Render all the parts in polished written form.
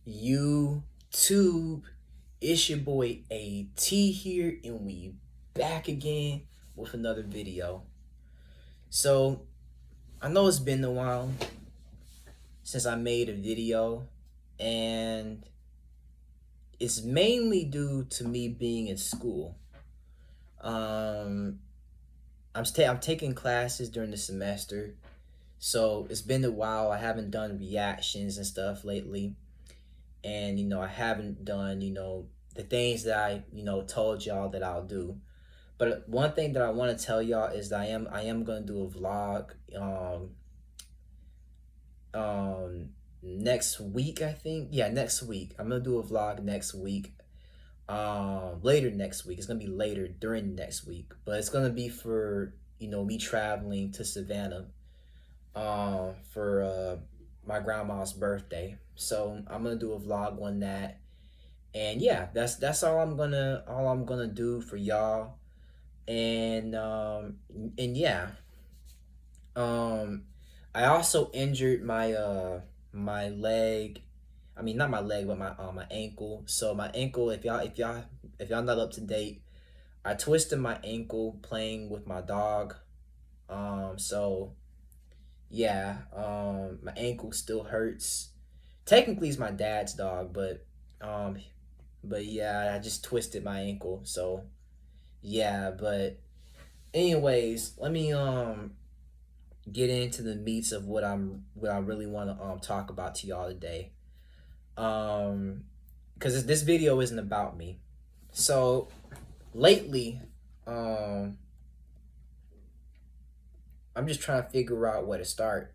YouTube, it's your boy AT here, and we back again with another video. So I know it's been a while since I made a video, and it's mainly due to me being in school. Um, I'm taking classes during the semester, so it's been a while. I haven't done reactions and stuff lately, and I haven't done the things that I told y'all that I'll do. But one thing that I want to tell y'all is that I am gonna do a vlog um next week. I think, yeah, next week I'm gonna do a vlog next week, later next week. It's gonna be later during next week, but it's gonna be for me traveling to Savannah for my grandma's birthday. So I'm gonna do a vlog on that. And yeah, that's all I'm gonna do for y'all. And yeah, um I also injured my leg. I mean, not my leg, but my ankle. So my ankle, if y'all not up to date, I twisted my ankle playing with my dog. So yeah, my ankle still hurts. Technically it's my dad's dog, um but yeah, I just twisted my ankle. So yeah, but anyways, let me get into the meats of what I really want to talk about to y'all today. Um cuz this video isn't about me. So lately, um I'm just trying to figure out where to start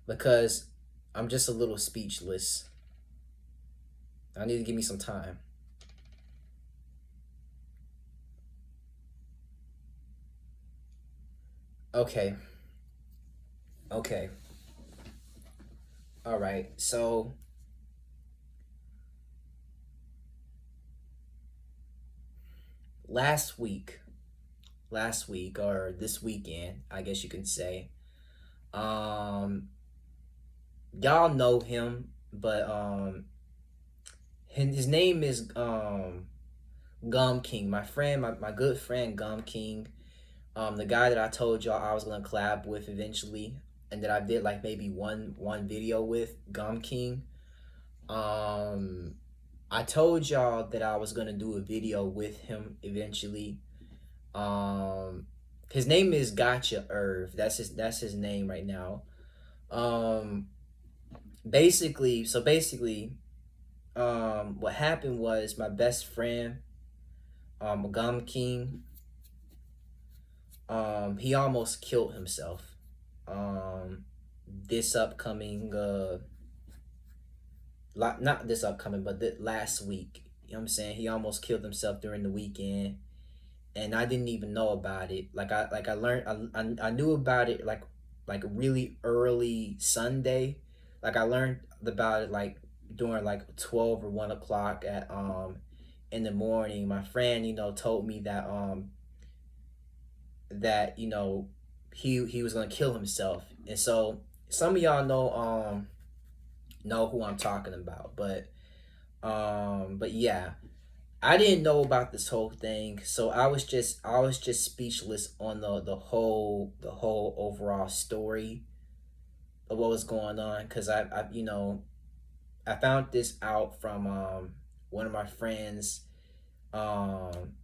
because I'm just a little speechless. I need to give me some time. Okay. Okay. All right. So last week, or this weekend, I guess you can say, um y'all know him, but his name is Gum King. My good friend Gum King. The guy that I told y'all I was gonna collab with eventually, and that I did like maybe one video with Gum King. Um, I told y'all that I was gonna do a video with him eventually. Um, his name is Gotcha Irv. That's his name right now. Um, basically, what happened was my best friend, Gum King, he almost killed himself. This upcoming, not this upcoming, but last week. You know what I'm saying? He almost killed himself during the weekend, and I didn't even know about it. I learned, I knew about it like really early Sunday. Like I learned about it like during like 12 or 1 o'clock at in the morning. My friend, told me that he was gonna kill himself, and so some of y'all know who I'm talking about, but yeah, I didn't know about this whole thing, so I was just speechless on the whole overall story of what was going on, because I found this out from one of my friends, um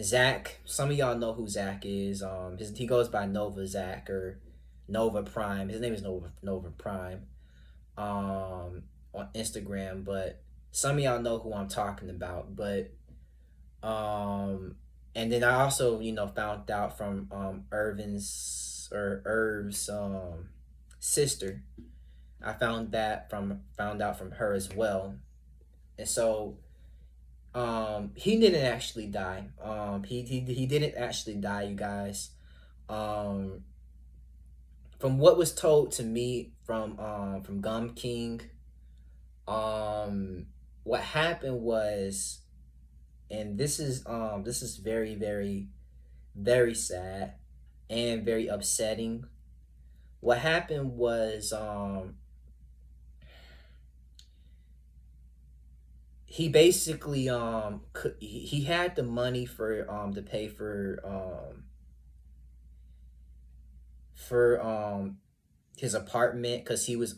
Zach. Some of y'all know who Zach is. He goes by Nova Zach or Nova Prime. His name is Nova Prime. On Instagram, but some of y'all know who I'm talking about. But and then I also found out from Irv's sister. I found out from her as well, and so he didn't actually die. He didn't actually die, you guys. Um, from what was told to me from Gum King, what happened was, and this is very very very sad and very upsetting. What happened was, he basically he had the money to pay for his apartment, because he was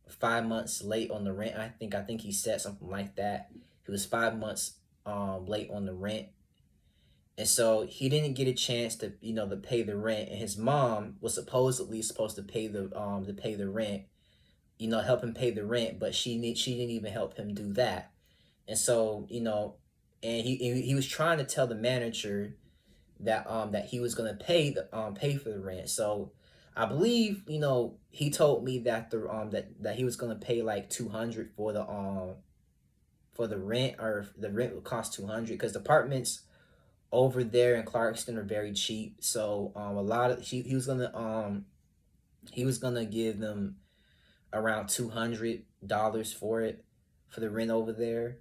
5 months late on the rent. I think he said something like that. He was 5 months late on the rent, and so he didn't get a chance to to pay the rent. And his mom was supposedly supposed to pay the rent, help him pay the rent, but she didn't even help him do that. And so and he was trying to tell the manager that he was gonna pay for the rent. So I believe he told me that that he was gonna pay like 200 for the rent, or the rent would cost 200, because the apartments over there in Clarkston are very cheap. So a lot of he was gonna give them around $200 for it, for the rent over there.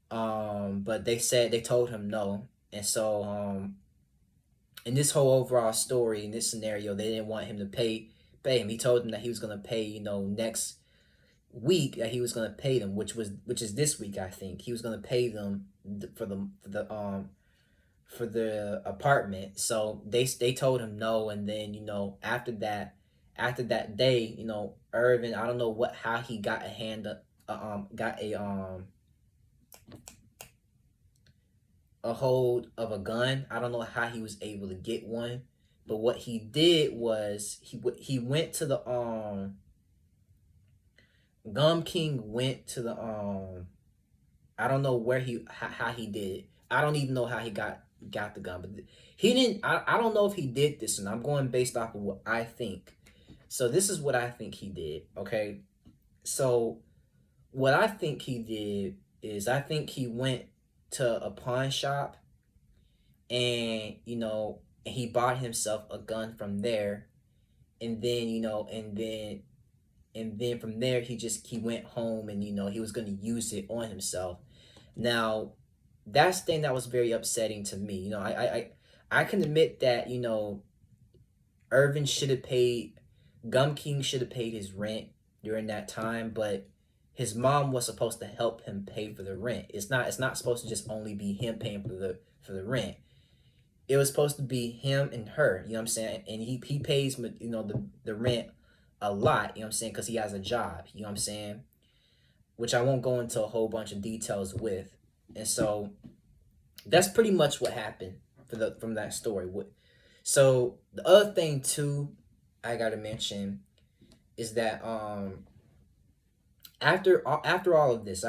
But they told him no. And so in this whole overall story, in this scenario, they didn't want him to pay him. He told them that he was gonna pay, next week, that he was gonna pay them, which is this week, I think. He was gonna pay them for the apartment. So they told him no. And then after that day, Irvin, I don't know how he got a hold of a gun. I don't know how he was able to get one, but what he did was he went to the Gum King went to the I don't know how he did it. I don't even know how he got the gun, but he didn't. I don't know if he did this, and I'm going based off of what I think. So this is what I think he did. Okay, so what I think he did is, I think he went to a pawn shop, and he bought himself a gun from there, and then from there he went home, and he was going to use it on himself. Now, that's the thing that was very upsetting to me. I can admit that Irvin should have paid Gum King should have paid his rent during that time, but his mom was supposed to help him pay for the rent. It's not supposed to just only be him paying for the rent. It was supposed to be him and her, you know what I'm saying? And he pays the rent a lot, you know what I'm saying, because he has a job, you know what I'm saying? Which I won't go into a whole bunch of details with. And so that's pretty much what happened from that story. So the other thing too I gotta mention is that after all of this,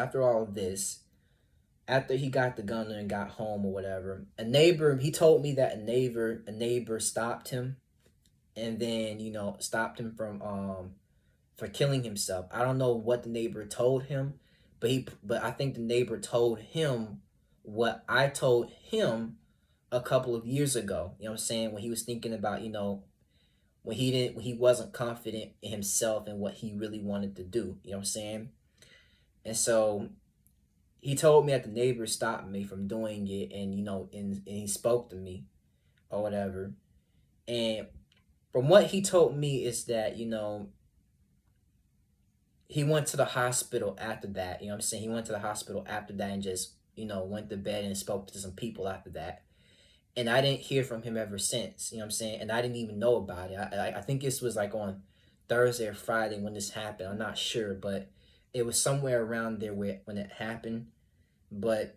after he got the gun and got home or whatever, he told me that a neighbor stopped him, and then stopped him from for killing himself. I don't know what the neighbor told him, but I think the neighbor told him what I told him a couple of years ago. You know what I'm saying? When he was thinking about, when he wasn't confident in himself and what he really wanted to do. You know what I'm saying? And so he told me that the neighbor stopped me from doing it, and and he spoke to me or whatever. And from what he told me is that, he went to the hospital after that. You know what I'm saying? He went to the hospital after that, and just, went to bed and spoke to some people after that. And I didn't hear from him ever since. You know what I'm saying? And I didn't even know about it. I think this was like on Thursday or Friday when this happened. I'm not sure, but it was somewhere around there when it happened. But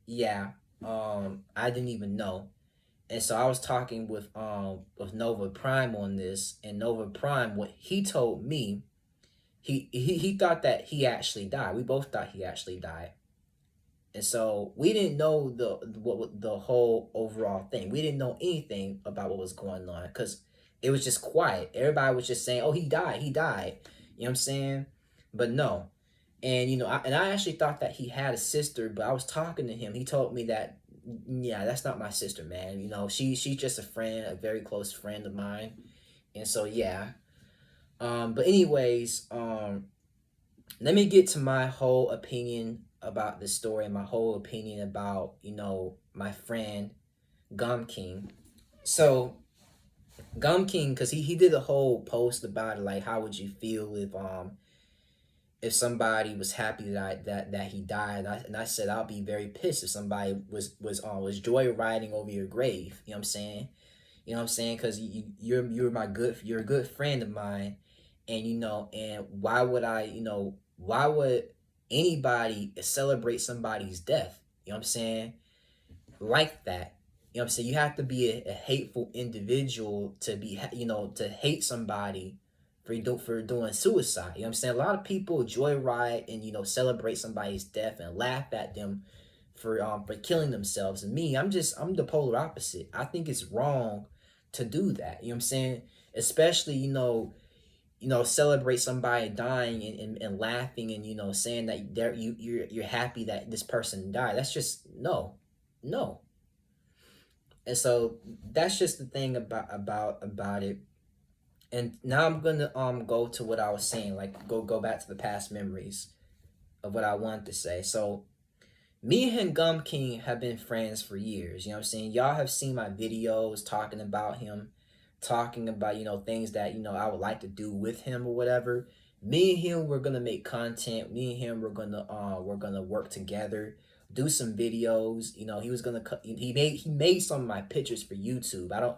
yeah, I didn't even know. And so I was talking with Nova Prime on this, and Nova Prime, what he told me, he thought that he actually died. We both thought he actually died. And so we didn't know the whole overall thing. We didn't know anything about what was going on, because it was just quiet. Everybody was just saying, "Oh, he died. He died." You know what I'm saying? But no. And I actually thought that he had a sister, but I was talking to him. He told me that, yeah, that's not my sister, man. She's just a friend, a very close friend of mine. And so yeah. But anyways, let me get to my whole opinion about this story, and my whole opinion about my friend Gum King. So Gum King, because he did a whole post about it, like, how would you feel if somebody was happy that he died. And I said I'll be very pissed if somebody was joyriding over your grave. You know what I'm saying? You know what I'm saying? Because you're a good friend of mine, and and why would why would anybody celebrate somebody's death? You know what I'm saying? Like that. You know what I'm saying? You have to be a hateful individual to be, to hate somebody for doing suicide. You know what I'm saying? A lot of people joyride and celebrate somebody's death and laugh at them for killing themselves. And me, I'm the polar opposite. I think it's wrong to do that. You know what I'm saying? Especially, celebrate somebody dying and laughing and saying that you're happy that this person died. That's just no. And so that's just the thing about it. And now I'm gonna go to what I was saying, like go back to the past memories of what I wanted to say. So me and Gum King have been friends for years. You know what I'm saying? Y'all have seen my videos talking about him, talking about, things that, I would like to do with him or whatever. Me and him, we're gonna make content. Me and him, we're gonna work together, do some videos. He was gonna cut. He made some of my pictures for YouTube. I don't,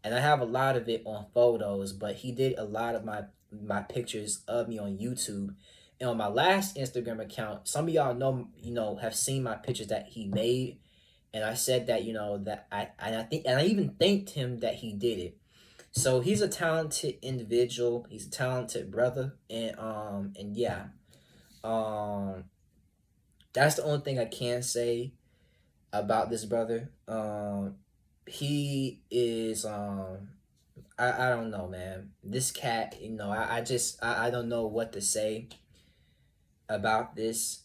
and I have a lot of it on photos, but he did a lot of my pictures of me on YouTube. And on my last Instagram account, some of y'all have seen my pictures that he made, and I said that that I even thanked him that he did it. So he's a talented individual. He's a talented brother, and yeah, um, that's the only thing I can say about this brother. He is I don't know, man. This cat, I don't know what to say about this,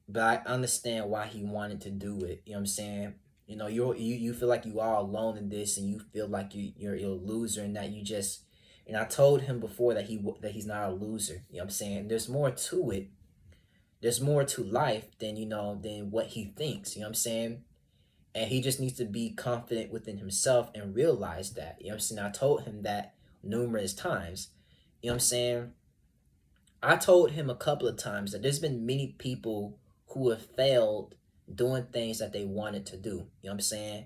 but I understand why he wanted to do it. You know what I'm saying? You feel like you are alone in this, and you feel like you're a loser, and that you just. And I told him before that he's not a loser. You know what I'm saying? There's more to it. There's more to life than than what he thinks. You know what I'm saying? And he just needs to be confident within himself and realize that. You know what I'm saying? I told him that numerous times. You know what I'm saying? I told him a couple of times that there's been many people who have failed doing things that they wanted to do. You know what I'm saying?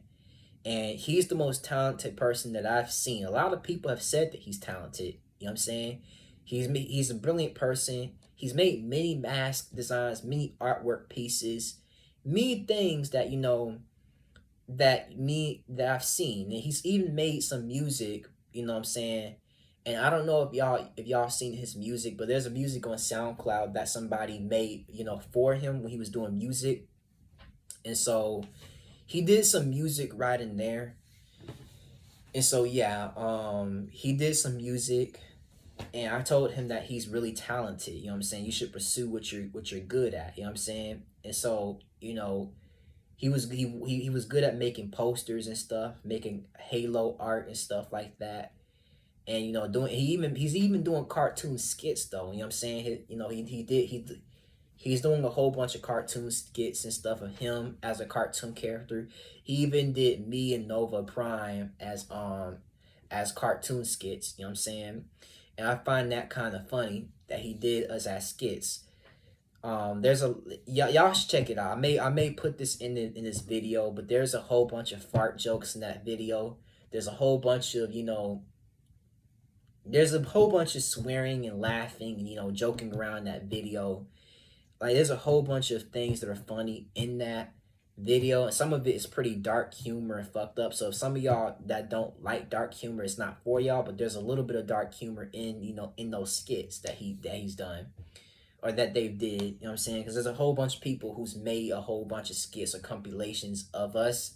And he's the most talented person that I've seen. A lot of people have said that he's talented. You know what I'm saying? He's a brilliant person. He's made many mask designs, many artwork pieces, many things that that I've seen. And he's even made some music, you know what I'm saying? And I don't know if y'all seen his music, but there's a music on SoundCloud that somebody made, for him when he was doing music. And so he did some music right in there. And so yeah, he did some music, and I told him that he's really talented, you know what I'm saying? You should pursue what you're good at, you know what I'm saying? And so, he was good at making posters and stuff, making Halo art and stuff like that. And he's even doing cartoon skits though. You know what I'm saying? He's doing a whole bunch of cartoon skits and stuff of him as a cartoon character. He even did me and Nova Prime as cartoon skits. You know what I'm saying? And I find that kind of funny that he did us as skits. There's y'all should check it out. I may put this in this video, but there's a whole bunch of fart jokes in that video. There's a whole bunch of there's a whole bunch of swearing and laughing and joking around in that video. Like there's a whole bunch of things that are funny in that video, and some of it is pretty dark humor and fucked up. So if some of y'all that don't like dark humor, it's not for y'all. But there's a little bit of dark humor in in those skits that he's done or that they did. You know what I'm saying? Because there's a whole bunch of people who's made a whole bunch of skits or compilations of us,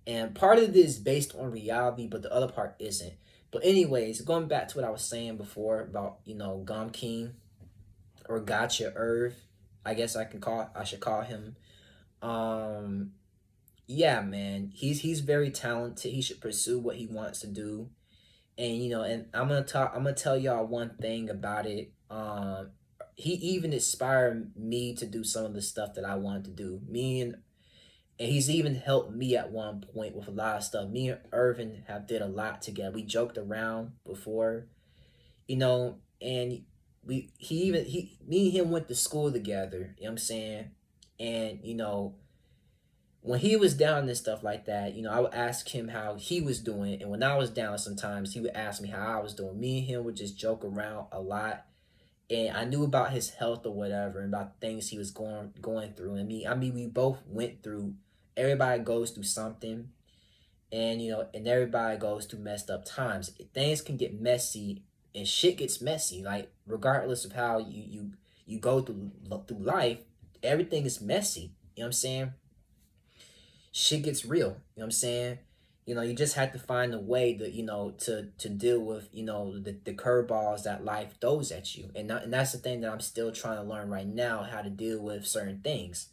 and part of this is based on reality, but the other part isn't. But anyways, going back to what I was saying before about Gum King or Gotcha Irv, I guess I should call him. Um, yeah, man, he's very talented. He should pursue what he wants to do, and and I'm gonna tell y'all one thing about it. He even inspired me to do some of the stuff that I wanted to do. And he's even helped me at one point with a lot of stuff. Me and Irvin have did a lot together. We joked around before, and me and him went to school together, you know what I'm saying? And when he was down and stuff like that, I would ask him how he was doing, and when I was down sometimes he would ask me how I was doing. Me and him would just joke around a lot, and I knew about his health or whatever, and about things he was going through. And we both went through. Everybody goes through something, and and everybody goes through messed up times. Things can get messy, and shit gets messy. Like regardless of how you go through life, everything is messy. You know what I'm saying? Shit gets real. You know what I'm saying? You just have to find a way to to deal with the curveballs that life throws at you, and that's the thing that I'm still trying to learn right now, how to deal with certain things.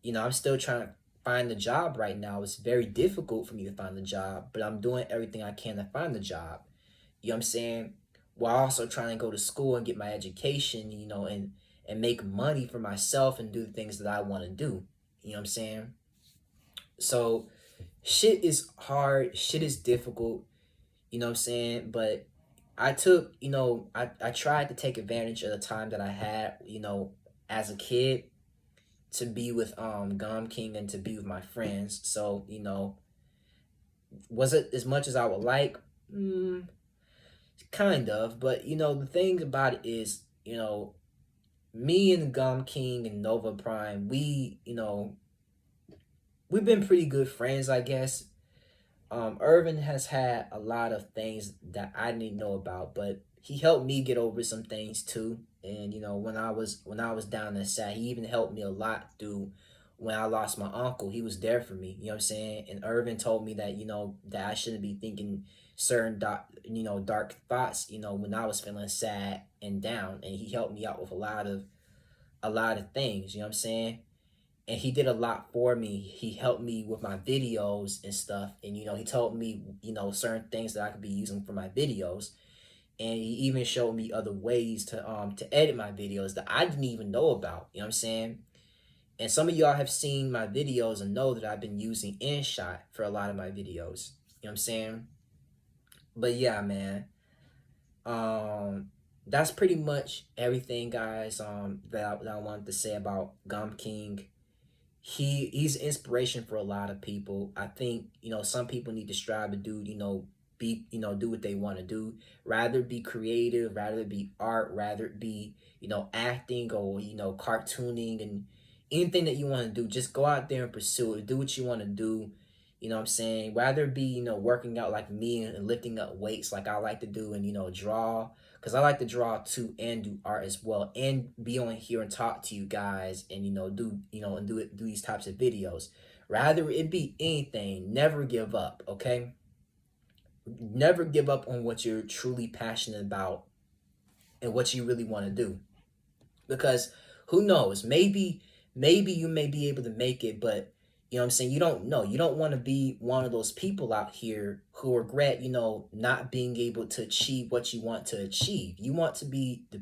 I'm still trying to find a job right now. It's very difficult for me to find a job, but I'm doing everything I can to find a job. You know what I'm saying? While also trying to go to school and get my education, and make money for myself and do the things that I want to do. You know what I'm saying? So shit is hard, shit is difficult, you know what I'm saying? But I took, I tried to take advantage of the time that I had, as a kid, to be with Gum King and to be with my friends. So, was it as much as I would like? Kind of, but the thing about it is, me and Gum King and Nova Prime, we've been pretty good friends, I guess. Irvin has had a lot of things that I didn't know about, but he helped me get over some things too. And when I was down and sad, he even helped me a lot through when I lost my uncle. He was there for me. You know what I'm saying? And Irvin told me that that I shouldn't be thinking certain dark thoughts. When I was feeling sad and down, and he helped me out with a lot of things. You know what I'm saying? And he did a lot for me. He helped me with my videos and stuff, and he told me certain things that I could be using for my videos, and he even showed me other ways to edit my videos that I didn't even know about. You know what I'm saying? And some of y'all have seen my videos and know that I've been using InShot for a lot of my videos. You know what I'm saying? But yeah, man. That's pretty much everything, guys. That I wanted to say about Gum King. He's inspiration for a lot of people. I think some people need to strive to do be do what they want to do, rather be creative, rather be art, rather be acting or cartooning, and anything that you want to do, just go out there and pursue it. Do what you want to do. You know what I'm saying? Rather be working out like me and lifting up weights like I like to do, and draw, because I like to draw too and do art as well, and be on here and talk to you guys, and do these types of videos. Rather it be anything, never give up, okay? Never give up on what you're truly passionate about and what you really want to do, because who knows, maybe you may be able to make it, but you know what I'm saying, you don't know. You don't want to be one of those people out here who regret not being able to achieve what you want to achieve. You want to be the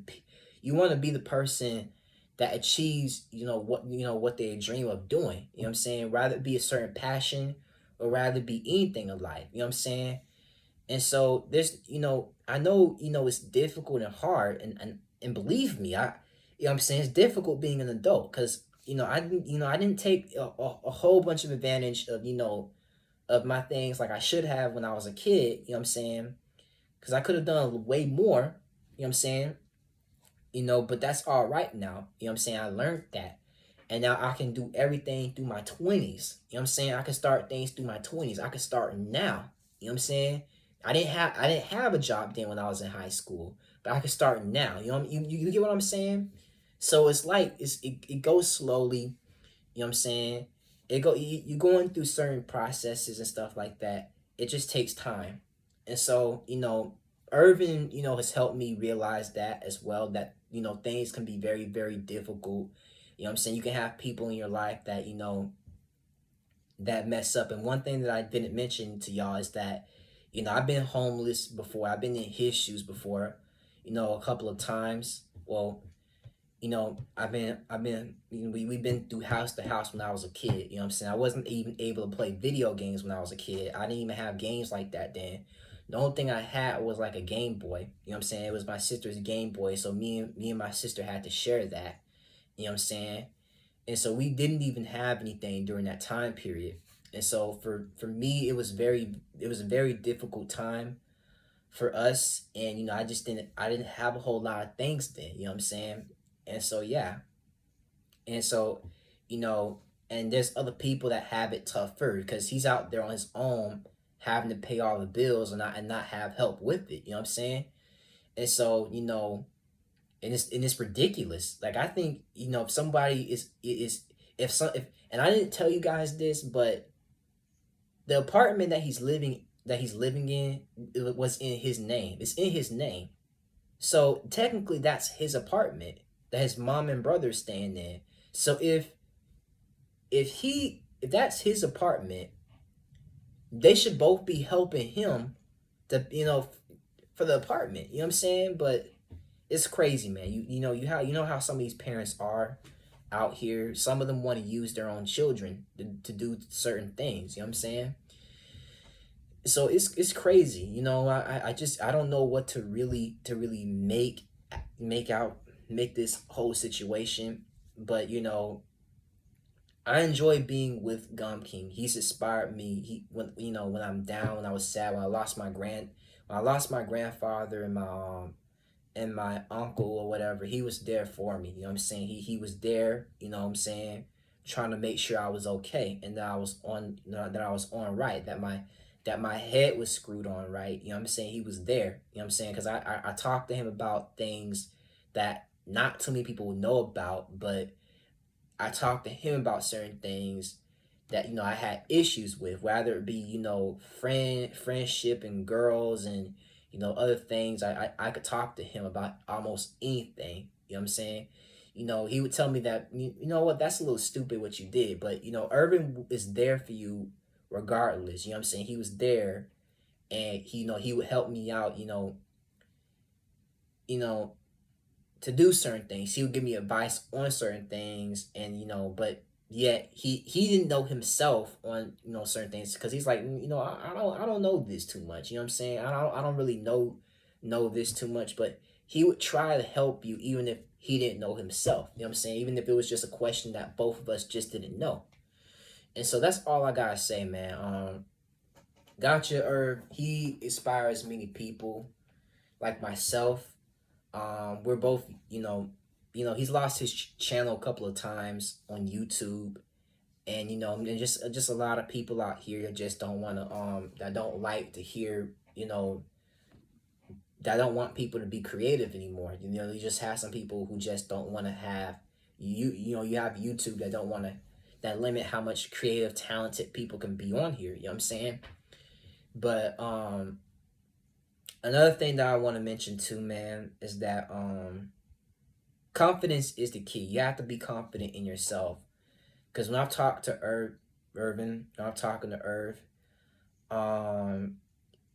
person that achieves what they dream of doing. You know what I'm saying? Rather be a certain passion, or rather be anything in life. You know what I'm saying? And so there's, I know, it's difficult and hard, and believe me, I'm saying, it's difficult being an adult, because, I didn't take a whole bunch of advantage of, of my things like I should have when I was a kid, you know what I'm saying? Because I could have done way more, you know what I'm saying? But that's all right now, you know what I'm saying? I learned that. And now I can do everything through my 20s. You know what I'm saying? I can start things through my 20s. I can start now. You know what I'm saying? I didn't have a job then when I was in high school, but I can start now. You get what I'm saying? So it's like it goes slowly. You know what I'm saying? You're going through certain processes and stuff like that. It just takes time. And so, Irvin, has helped me realize that as well, that, things can be very, very difficult. You know what I'm saying? You can have people in your life that, that mess up. And one thing that I didn't mention to y'all is that, I've been homeless before. I've been in his shoes before, a couple of times. Well, we've been through house to house when I was a kid. You know what I'm saying? I wasn't even able to play video games when I was a kid. I didn't even have games like that then. The only thing I had was like a Game Boy. You know what I'm saying? It was my sister's Game Boy, so me and my sister had to share that. You know what I'm saying? And so we didn't even have anything during that time period. And so for me, it was a very difficult time for us. And I didn't have a whole lot of things then. You know what I'm saying? And so yeah, and so, you know, and there's other people that have it tougher because he's out there on his own having to pay all the bills and not have help with it. You know what I'm saying? And so, and it's ridiculous. Like I think, if somebody is if and I didn't tell you guys this, but the apartment that he's living in, it was in his name. It's in his name. So technically that's his apartment that his mom and brother are staying in. So if that's his apartment, they should both be helping him to for the apartment. You know what I'm saying? But it's crazy, man. You know how some of these parents are out here. Some of them want to use their own children to do certain things. You know what I'm saying? So it's crazy. I don't know what to really make this whole situation. But I enjoy being with Gum King. He's inspired me. When I'm down, when I was sad, when I lost my grandfather and my uncle or whatever, he was there for me. You know what I'm saying? He was there, you know what I'm saying, trying to make sure I was okay and that I was on right, that my head was screwed on right. You know what I'm saying? He was there. You know what I'm saying? Because I talked to him about things that not too many people would know about, but I talked to him about certain things that I had issues with, whether it be friendship and girls and other things. I could talk to him about almost anything. You know what I'm saying? He would tell me that you know what, that's a little stupid what you did, but Irvin is there for you regardless. You know what I'm saying? He was there, and he would help me out. You know to do certain things. He would give me advice on certain things, and but yet he didn't know himself on certain things because he's like, I don't know this too much. You know what I'm saying? I don't really know this too much, but he would try to help you even if he didn't know himself. You know what I'm saying? Even if it was just a question that both of us just didn't know. And so that's all I gotta say, man. Gotcha Herb, he inspires many people like myself. We're both, he's lost his channel a couple of times on YouTube, and and just a lot of people out here that just don't want to, that don't like to hear, that don't want people to be creative anymore. You just have some people who just don't want to have you have YouTube that don't want to, that limit how much creative, talented people can be on here. You know what I'm saying? But another thing that I want to mention too, man, is that confidence is the key. You have to be confident in yourself. Because when I've talked to Irvin, when I'm talking to Irv,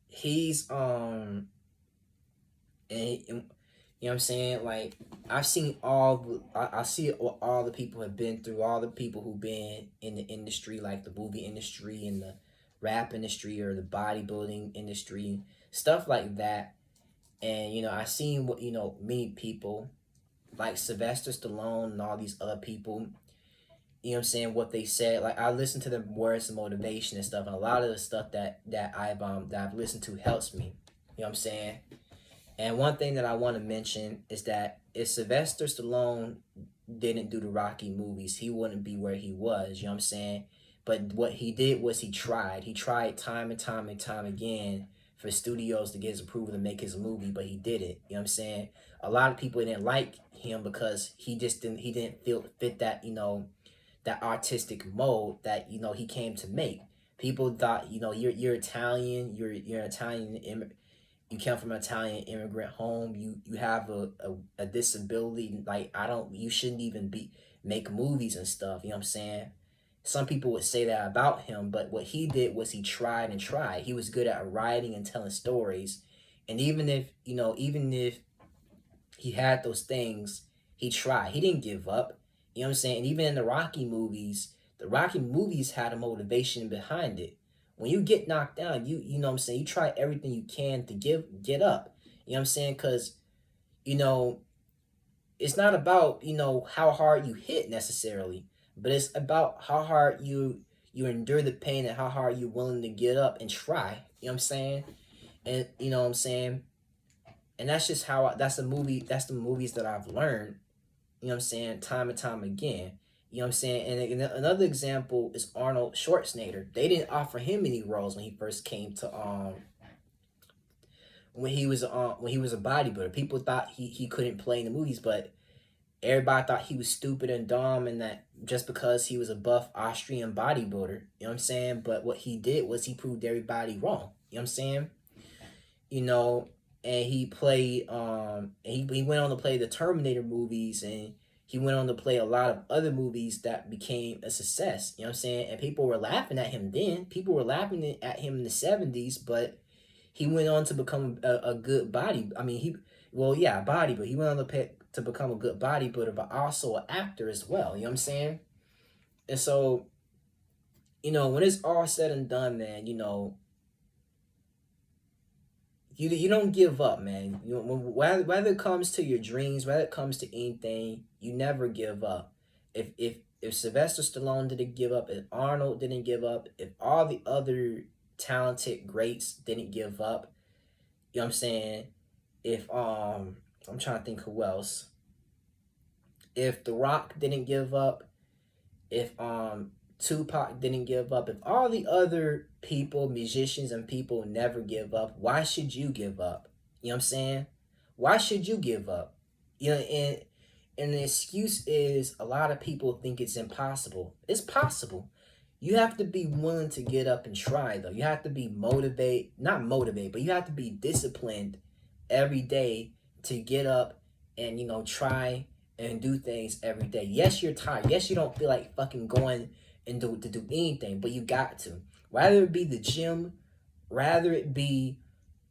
he's and you know what I'm saying? Like I've seen I see what all the people have been through, all the people who've been in the industry, like the movie industry and the rap industry or the bodybuilding industry, stuff like that. And I seen what many people like Sylvester Stallone and all these other people. You know what I'm saying? What they said. Like I listen to the words of motivation and stuff, and a lot of the stuff that I've listened to helps me. You know what I'm saying? And one thing that I want to mention is that if Sylvester Stallone didn't do the Rocky movies, he wouldn't be where he was. You know what I'm saying? But what he did was he tried. He tried time and time and time again for studios to get his approval to make his movie, but he did it. You know what I'm saying? A lot of people didn't like him because he didn't fit that, that artistic mode that, he came to make. People thought, you're Italian, you're an Italian, you come from an Italian immigrant home, you have a disability, like you shouldn't even make movies and stuff. You know what I'm saying? Some people would say that about him, but what he did was he tried and tried. He was good at writing and telling stories. And even if he had those things, he tried. He didn't give up. You know what I'm saying? And even in the Rocky movies had a motivation behind it. when you get knocked down, you know what I'm saying, you try everything you can to get up. You know what I'm saying? Cause, you know, it's not about, you know, how hard you hit necessarily, but it's about how hard you endure the pain and how hard you're willing to get up and try. You know what I'm saying? And you know what I'm saying? And that's just how that's the movies that I've learned, you know what I'm saying, time and time again. You know what I'm saying? And another example is Arnold Schwarzenegger. They didn't offer him any roles when he first came to when he was a bodybuilder. People thought he couldn't play in the movies, but everybody thought he was stupid and dumb, and that just because he was a buff Austrian bodybuilder, you know what I'm saying? But what he did was he proved everybody wrong. You know what I'm saying? You know, and he played he went on to play the Terminator movies, and he went on to play a lot of other movies that became a success. You know what I'm saying? And people were laughing at him then. People were laughing at him in the 70s, but he went on to become a good body. I mean, body, but he went on to become a good bodybuilder, but also an actor as well. You know what I'm saying? And so, you know, when it's all said and done, man, you know, you don't give up, man. You know, whether it comes to your dreams, whether it comes to anything, you never give up. If Sylvester Stallone didn't give up, if Arnold didn't give up, if all the other talented greats didn't give up, you know what I'm saying? If I'm trying to think who else. If The Rock didn't give up, if Tupac didn't give up, if all the other people, musicians and people never give up, why should you give up? You know what I'm saying? Why should you give up? You know, and the excuse is a lot of people think it's impossible. It's possible. You have to be willing to get up and try, though. You have to be not motivated, but you have to be disciplined every day to get up and, you know, try and do things every day. Yes, you're tired. Yes, you don't feel like fucking going and to do anything, but you got to. Rather it be the gym, rather it be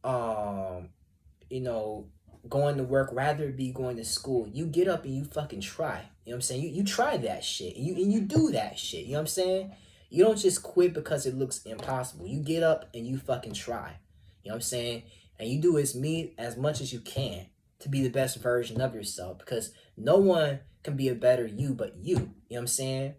you know, going to work, rather it be going to school. You get up and you fucking try. You know what I'm saying? You try that shit. And you do that shit. You know what I'm saying? You don't just quit because it looks impossible. You get up and you fucking try. You know what I'm saying? And you do as much as you can to be the best version of yourself, because no one can be a better you but you. You know what I'm saying?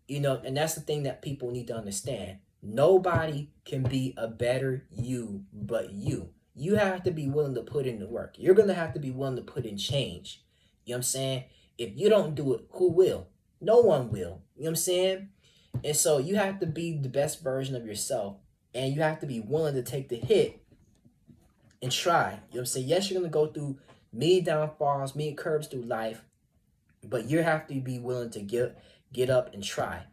You know, and that's the thing that people need to understand. Nobody can be a better you but you. You have to be willing to put in the work. You're going to have to be willing to put in change. You know what I'm saying? If you don't do it, who will? No one will. You know what I'm saying? And so you have to be the best version of yourself. And you have to be willing to take the hit and try. You know what I'm saying? Yes, you're going to go through many downfalls, many curves through life. But you have to be willing to get up and try.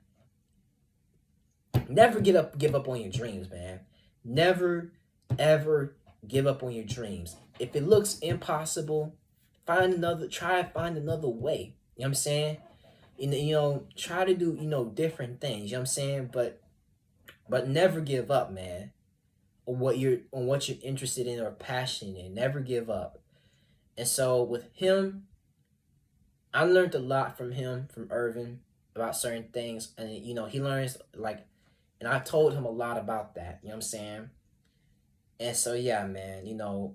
Never give up on your dreams, man. Never, ever give up on your dreams. If it looks impossible, try and find another way. You know what I'm saying? You know, try to do, you know, different things. You know what I'm saying? But never give up, man. On what you're interested in or passionate in. Never give up. And so with him, I learned a lot from him, from Irvin, about certain things. And, you know, he learns, like, and I told him a lot about that. You know what I'm saying? And so, yeah, man, you know,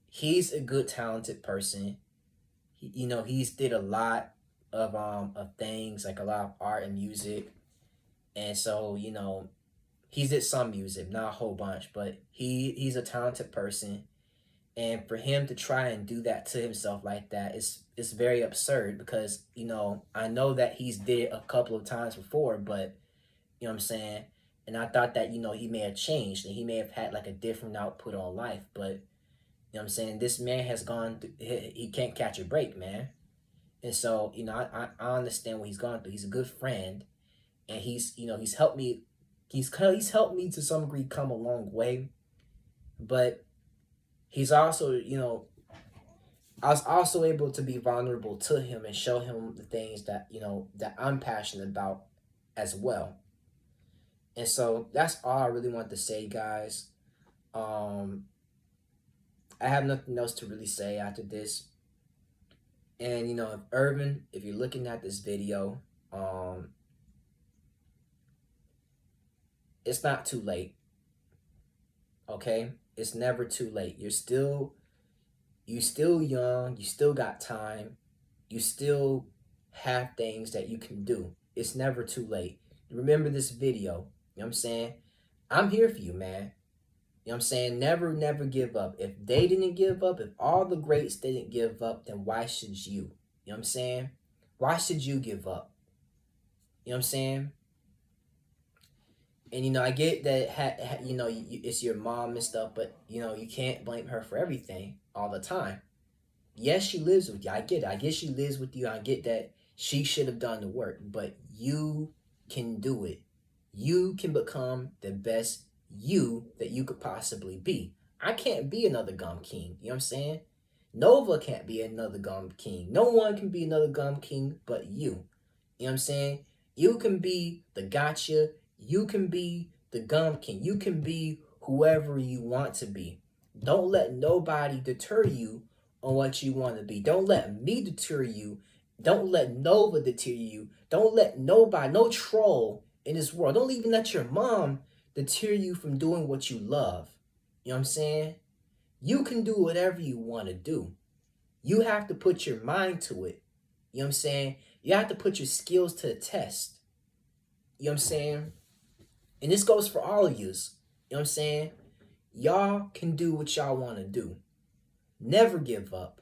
he's a good, talented person. You know, he's did a lot of things, like a lot of art and music. And so, you know, he's did some music, not a whole bunch, but he's a talented person. And for him to try and do that to himself like that is very absurd, because, you know, I know that he's did it a couple of times before, but, you know what I'm saying? And I thought that, you know, he may have changed and he may have had like a different output on life, but, you know what I'm saying? This man has gone through, he can't catch a break, man. And so, you know, I understand what he's gone through. He's a good friend, and he's, you know, he's helped me to some degree come a long way, but he's also, you know, I was also able to be vulnerable to him and show him the things that, you know, that I'm passionate about as well. And so that's all I really want to say, guys. I have nothing else to really say after this. And, you know, if Irvin, if you're looking at this video, it's not too late. Okay? It's never too late. You still young, you still got time. You still have things that you can do. It's never too late. Remember this video. You know what I'm saying? I'm here for you, man. You know what I'm saying? Never, never give up. If they didn't give up, if all the greats didn't give up, then why should you? You know what I'm saying? Why should you give up? You know what I'm saying? And, I get that, it's your mom and stuff, but, you can't blame her for everything all the time. Yes, she lives with you. I get it. I guess she lives with you. I get that she should have done the work, but you can do it. You can become the best you that you could possibly be. I can't be another Gum King. You know what I'm saying? Nova can't be another Gum King. No one can be another Gum King but you. You know what I'm saying? You can be the gotcha. You can be the Gum King. You can be whoever you want to be. Don't let nobody deter you on what you want to be. Don't let me deter you. Don't let Nova deter you. Don't let nobody, no troll in this world. Don't even let your mom deter you from doing what you love. You know what I'm saying? You can do whatever you want to do. You have to put your mind to it. You know what I'm saying? You have to put your skills to the test. You know what I'm saying? And this goes for all of yous. You know what I'm saying? Y'all can do what y'all want to do. Never give up.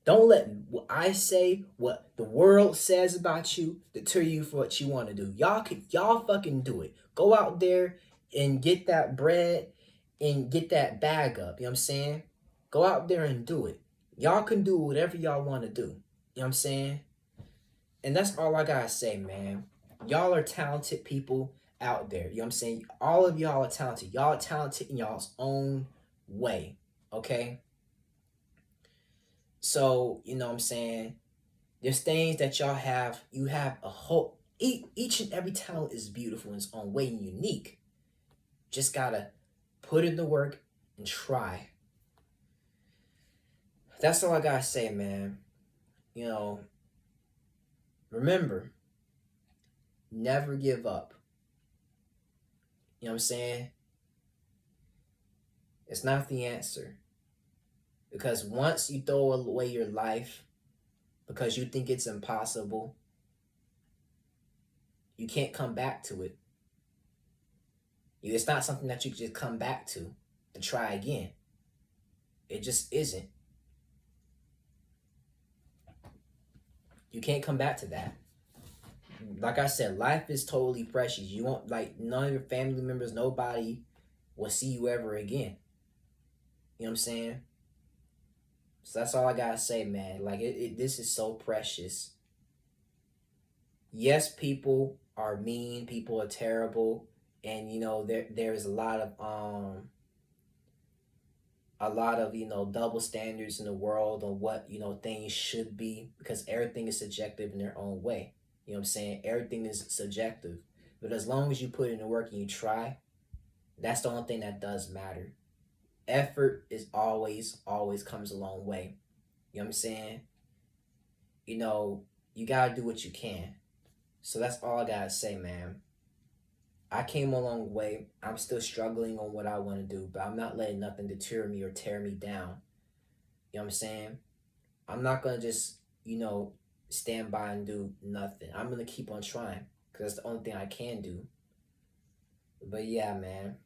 Don't let what I say, what the world says about you, deter you for what you want to do. Y'all fucking do it. Go out there and get that bread and get that bag up. You know what I'm saying? Go out there and do it. Y'all can do whatever y'all want to do. You know what I'm saying? And that's all I gotta say, man. Y'all are talented people out there. You know what I'm saying? All of y'all are talented. Y'all are talented in y'all's own way. Okay? So, you know what I'm saying? There's things that y'all have. You have a whole... Each and every talent is beautiful in its own way and unique. Just gotta put in the work and try. That's all I gotta say, man. Remember, never give up. You know what I'm saying? It's not the answer. Because once you throw away your life because you think it's impossible, you can't come back to it. It's not something that you can just come back to try again. It just isn't. You can't come back to that. Like I said, life is totally precious. You won't, none of your family members, nobody will see you ever again. You know what I'm saying? So that's all I gotta say, man. This is so precious. Yes, people are mean, people are terrible, and there's a lot of double standards in the world on what things should be, because everything is subjective in their own way. You know what I'm saying? Everything is subjective. But as long as you put in the work and you try, that's the only thing that does matter. Effort is always comes a long way. You know what I'm saying? You gotta do what you can. So that's all I gotta say, man. I came a long way. I'm still struggling on what I want to do, but I'm not letting nothing deter me or tear me down. You know what I'm saying? I'm not gonna just, stand by and do nothing. I'm gonna keep on trying, because that's the only thing I can do. But yeah, man.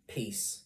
Peace.